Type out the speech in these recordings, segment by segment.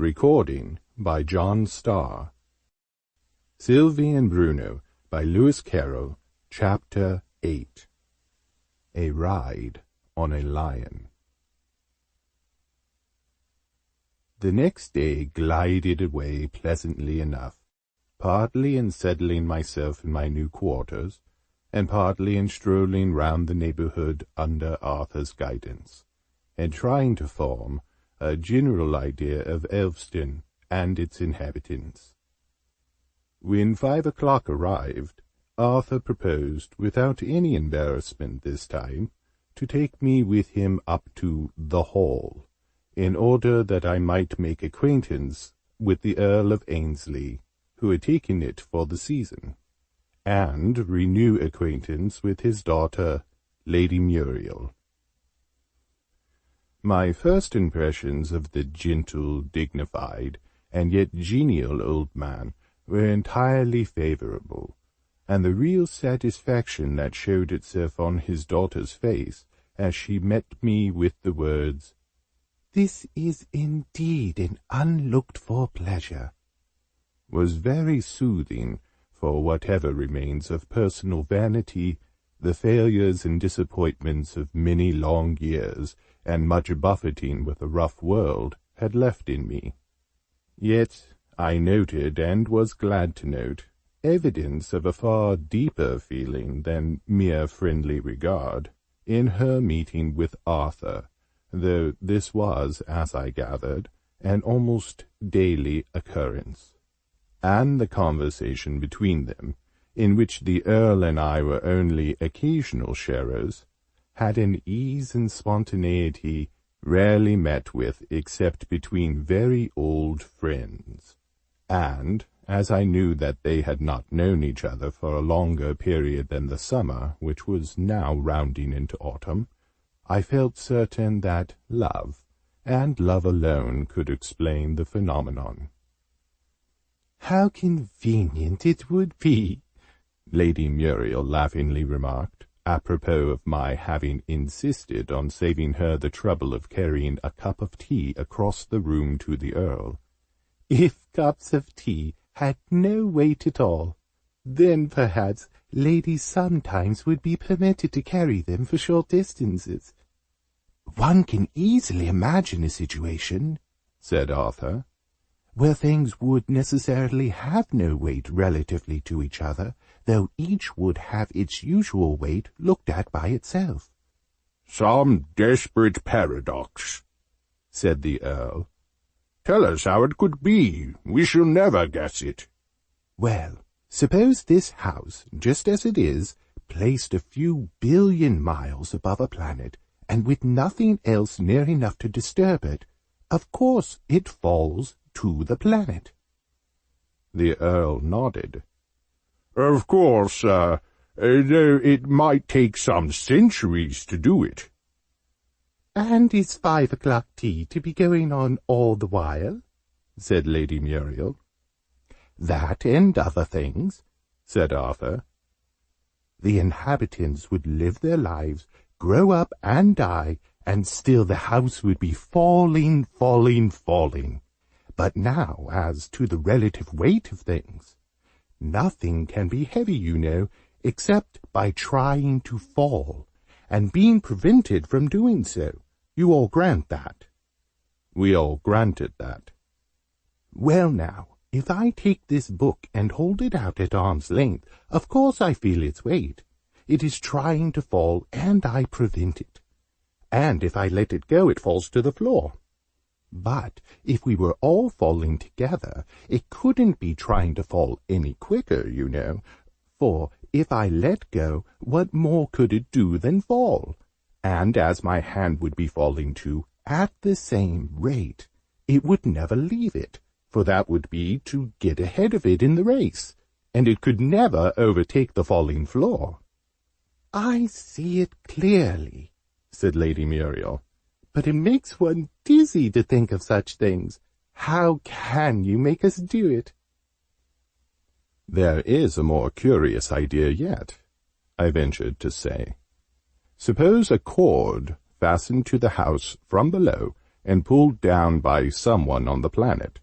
Recording by John Starr. Sylvie and Bruno by Lewis Carroll. Chapter 8. A Ride on a Lion. The next day glided away pleasantly enough, partly in settling myself in my new quarters, and partly in strolling round the neighbourhood under Arthur's guidance, and trying to form a general idea of Elveston and its inhabitants. When 5 o'clock arrived, Arthur proposed, without any embarrassment this time, to take me with him up to the Hall, in order that I might make acquaintance with the Earl of Ainslie, who had taken it for the season, and renew acquaintance with his daughter, Lady Muriel. My first impressions of the gentle, dignified, and yet genial old man were entirely favourable, and the real satisfaction that showed itself on his daughter's face as she met me with the words, "This is indeed an unlooked-for pleasure," was very soothing for whatever remains of personal vanity, the failures and disappointments of many long years, and much buffeting with a rough world, had left in me. Yet I noted, and was glad to note, evidence of a far deeper feeling than mere friendly regard, in her meeting with Arthur, though this was, as I gathered, an almost daily occurrence, and the conversation between them, in which the Earl and I were only occasional sharers, had an ease and spontaneity rarely met with except between very old friends, and, as I knew that they had not known each other for a longer period than the summer, which was now rounding into autumn, I felt certain that love, and love alone, could explain the phenomenon. "How convenient it would be," Lady Muriel laughingly remarked, apropos of my having insisted on saving her the trouble of carrying a cup of tea across the room to the Earl, "if cups of tea had no weight at all. Then perhaps ladies sometimes would be permitted to carry them for short distances." "One can easily imagine a situation," said Arthur, "where things would necessarily have no weight relatively to each other, though each would have its usual weight looked at by itself." "Some desperate paradox," said the Earl. "Tell us how it could be. We shall never guess it." "Well, suppose this house, just as it is, placed a few billion miles above a planet, and with nothing else near enough to disturb it, of course it falls to the planet." The Earl nodded. "Of course, though it might take some centuries to do it." "And is 5 o'clock tea to be going on all the while?" said Lady Muriel. "That and other things," said Arthur. "The inhabitants would live their lives, grow up and die, and still the house would be falling, falling, falling. But now, as to the relative weight of things, nothing can be heavy, you know, except by trying to fall, and being prevented from doing so. You all grant that?" We all granted that. "Well now, if I take this book and hold it out at arm's length, of course I feel its weight. It is trying to fall, and I prevent it. And if I let it go, it falls to the floor. But if we were all falling together, it couldn't be trying to fall any quicker, you know, for if I let go, what more could it do than fall? And as my hand would be falling too, at the same rate, it would never leave it, for that would be to get ahead of it in the race, and it could never overtake the falling floor." "I see it clearly," said Lady Muriel. "But it makes one dizzy to think of such things. How can you make us do it?" "There is a more curious idea yet," I ventured to say. "Suppose a cord fastened to the house from below and pulled down by someone on the planet.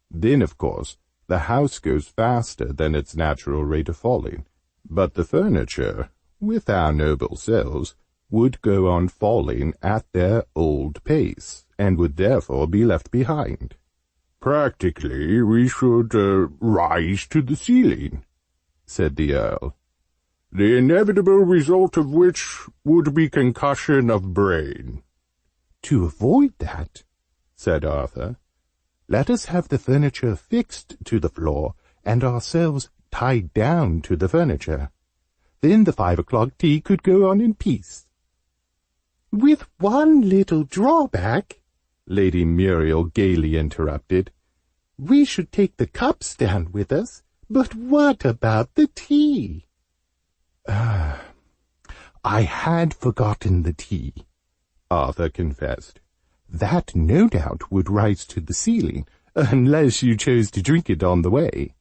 Then, of course, the house goes faster than its natural rate of falling, but the furniture, with our noble selves, would go on falling at their old pace, and would therefore be left behind. "Practically, we should rise to the ceiling," said the Earl, "the inevitable result of which would be concussion of brain." "To avoid that," said Arthur, "let us have the furniture fixed to the floor, and ourselves tied down to the furniture. Then the 5 o'clock tea could go on in peace." "With one little drawback," Lady Muriel gaily interrupted. "We should take the cups down with us, but what about the tea?" "I had forgotten the tea," Arthur confessed. "That no doubt would rise to the ceiling, unless you chose to drink it on the way."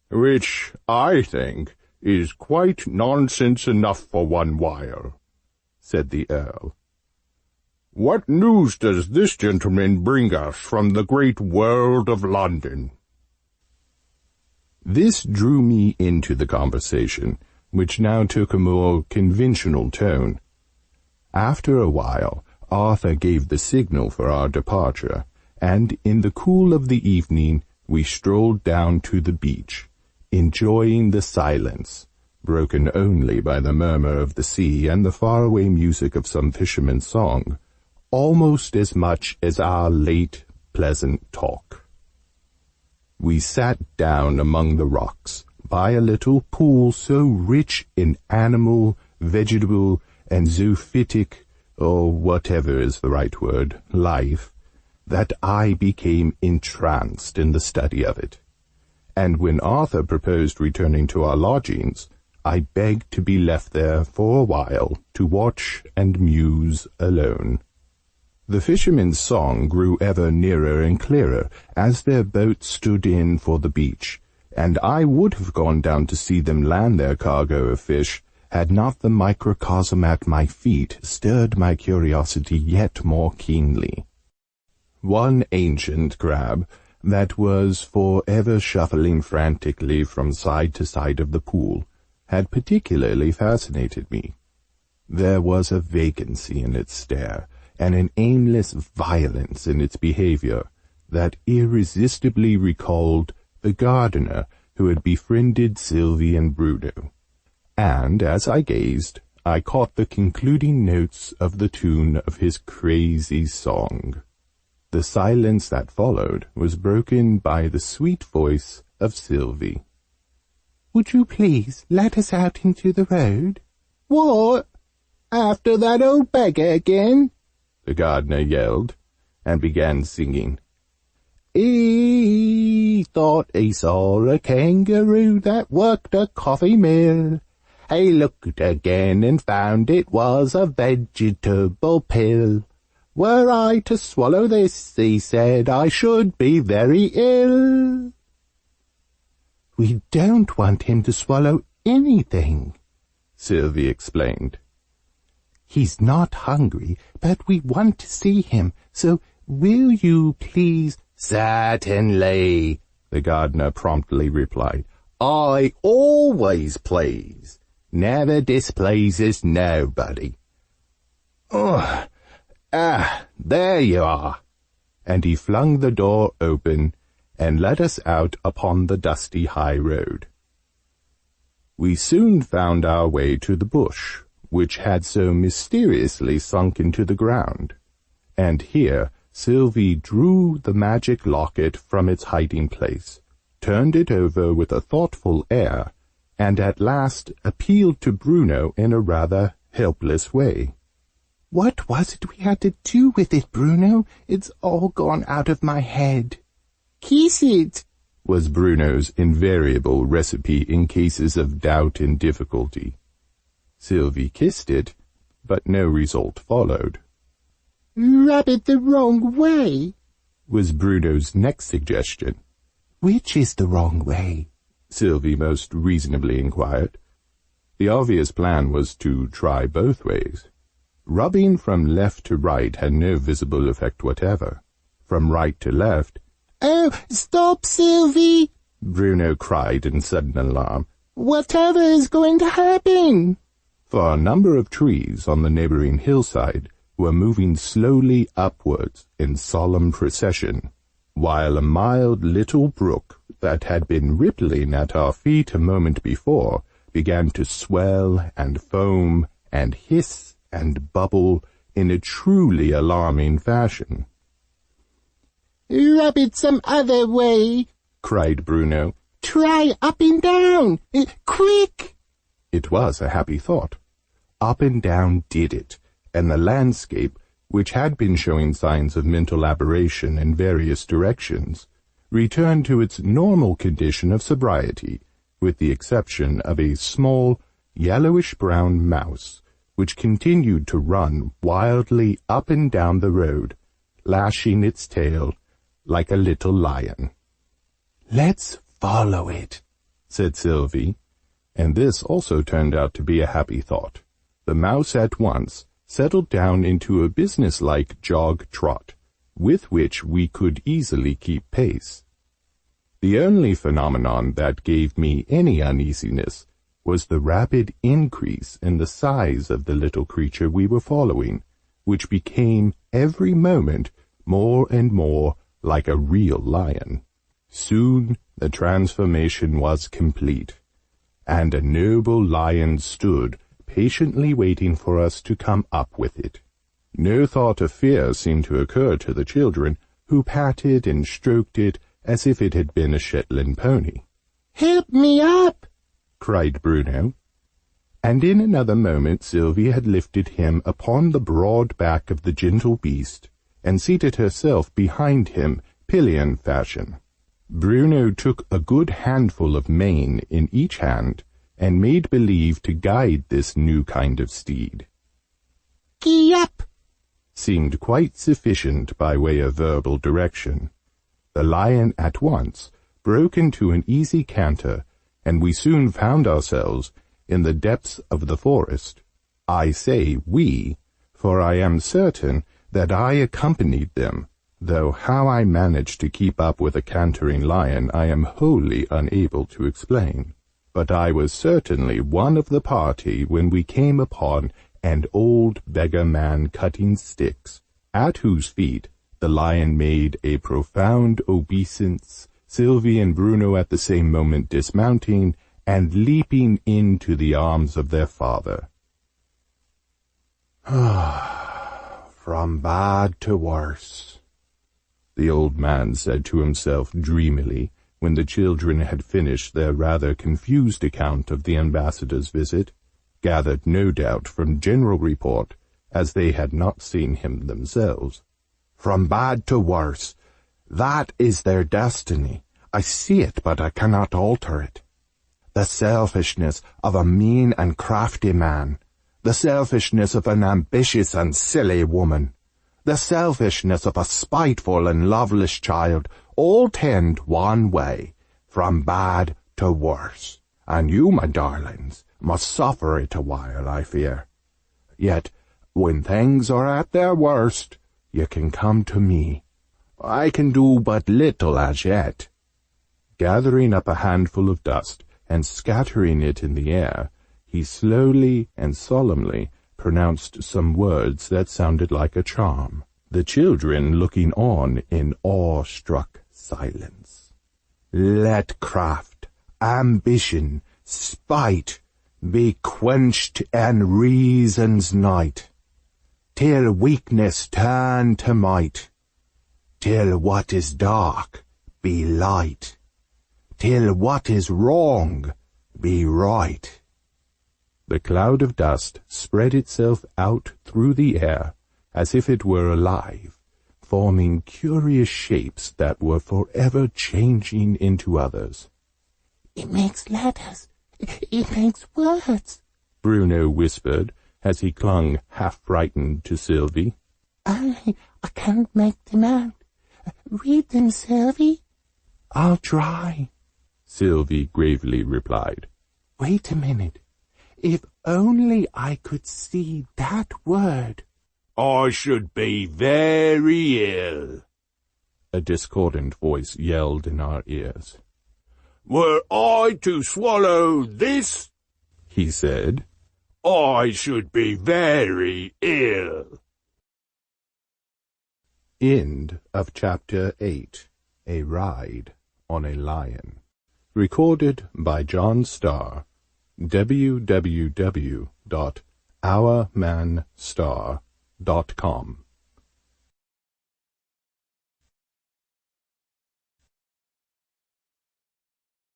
"Which, I think, is quite nonsense enough for one while," said the Earl. "What news does this gentleman bring us from the great world of London?" This drew me into the conversation, which now took a more conventional tone. After a while, Arthur gave the signal for our departure, and in the cool of the evening we strolled down to the beach, enjoying the silence, broken only by the murmur of the sea and the faraway music of some fisherman's song, almost as much as our late pleasant talk. We sat down among the rocks, by a little pool so rich in animal, vegetable, and zoophytic, or whatever is the right word, life, that I became entranced in the study of it. And when Arthur proposed returning to our lodgings, I begged to be left there for a while to watch and muse alone. The fishermen's song grew ever nearer and clearer as their boat stood in for the beach, and I would have gone down to see them land their cargo of fish, had not the microcosm at my feet stirred my curiosity yet more keenly. One ancient crab, that was for ever shuffling frantically from side to side of the pool, had particularly fascinated me. There was a vacancy in its stare, and an aimless violence in its behaviour, that irresistibly recalled the gardener who had befriended Sylvie and Bruno. And, as I gazed, I caught the concluding notes of the tune of his crazy song. The silence that followed was broken by the sweet voice of Sylvie. "Would you please let us out into the road?" "What? After that old beggar again?" the gardener yelled, and began singing. "He thought he saw a kangaroo that worked a coffee mill. He looked again and found it was a vegetable pill. Were I to swallow this, he said, I should be very ill." "We don't want him to swallow anything," Sylvie explained. "He's not hungry, but we want to see him, so will you please—" "Certainly," the gardener promptly replied. "I always please. Never displeases nobody. There you are." And he flung the door open and led us out upon the dusty high road. We soon found our way to the bush, which had so mysteriously sunk into the ground, and here Sylvie drew the magic locket from its hiding place, turned it over with a thoughtful air, and at last appealed to Bruno in a rather helpless way. "What was it we had to do with it, Bruno? It's all gone out of my head." "Kiss it," was Bruno's invariable recipe in cases of doubt and difficulty. Sylvie kissed it, but no result followed. "Rub it the wrong way," was Bruno's next suggestion. "Which is the wrong way?" Sylvie most reasonably inquired. The obvious plan was to try both ways. Rubbing from left to right had no visible effect whatever. From right to left, "Oh, stop, Sylvie!" Bruno cried in sudden alarm. "Whatever is going to happen?" For a number of trees on the neighboring hillside were moving slowly upwards in solemn procession, while a mild little brook that had been rippling at our feet a moment before began to swell and foam and hiss and bubble in a truly alarming fashion. "Rub it some other way," cried Bruno. "Try up and down. Quick!" It was a happy thought. Up and down did it, and the landscape, which had been showing signs of mental aberration in various directions, returned to its normal condition of sobriety, with the exception of a small, yellowish-brown mouse, which continued to run wildly up and down the road, lashing its tail like a little lion. "Let's follow it," said Sylvie, and this also turned out to be a happy thought. The mouse at once settled down into a businesslike jog-trot, with which we could easily keep pace. The only phenomenon that gave me any uneasiness was the rapid increase in the size of the little creature we were following, which became every moment more and more like a real lion. Soon the transformation was complete, and a noble lion stood patiently waiting for us to come up with it. No thought of fear seemed to occur to the children, who patted and stroked it as if it had been a Shetland pony. "Help me up!" cried Bruno, and in another moment Sylvie had lifted him upon the broad back of the gentle beast, and seated herself behind him, pillion fashion. Bruno took a good handful of mane in each hand, and made believe to guide this new kind of steed. "Gee up!" seemed quite sufficient by way of verbal direction. The lion at once broke into an easy canter, and we soon found ourselves in the depths of the forest. I say we, for I am certain that I accompanied them, though how I managed to keep up with a cantering lion I am wholly unable to explain. But I was certainly one of the party when we came upon an old beggar man cutting sticks, at whose feet the lion made a profound obeisance, Sylvie and Bruno at the same moment dismounting and leaping into the arms of their father. From bad to worse, the old man said to himself dreamily, when the children had finished their rather confused account of the ambassador's visit, gathered no doubt from general report, as they had not seen him themselves. From bad to worse, that is their destiny. I see it, but I cannot alter it. The selfishness of a mean and crafty man, the selfishness of an ambitious and silly woman, the selfishness of a spiteful and loveless child, all tend one way, from bad to worse, and you, my darlings, must suffer it a while, I fear. Yet, when things are at their worst, you can come to me. I can do but little as yet." Gathering up a handful of dust and scattering it in the air, he slowly and solemnly pronounced some words that sounded like a charm, the children looking on in awe-struck silence. "Let craft, ambition, spite be quenched in reason's night, till weakness turn to might, till what is dark be light, till what is wrong be right." The cloud of dust spread itself out through the air as if it were alive, forming curious shapes that were forever changing into others. "It makes letters. It makes words," Bruno whispered, as he clung half-frightened to Sylvie. I can't make them out. Read them, Sylvie." "I'll try," Sylvie gravely replied. "Wait a minute. If only I could see that word. I should be very ill, a discordant voice yelled in our ears. Were I to swallow this, he said, I should be very ill. End of Chapter 8. A Ride on a Lion. Recorded by John Starr. www.ourmanstar.com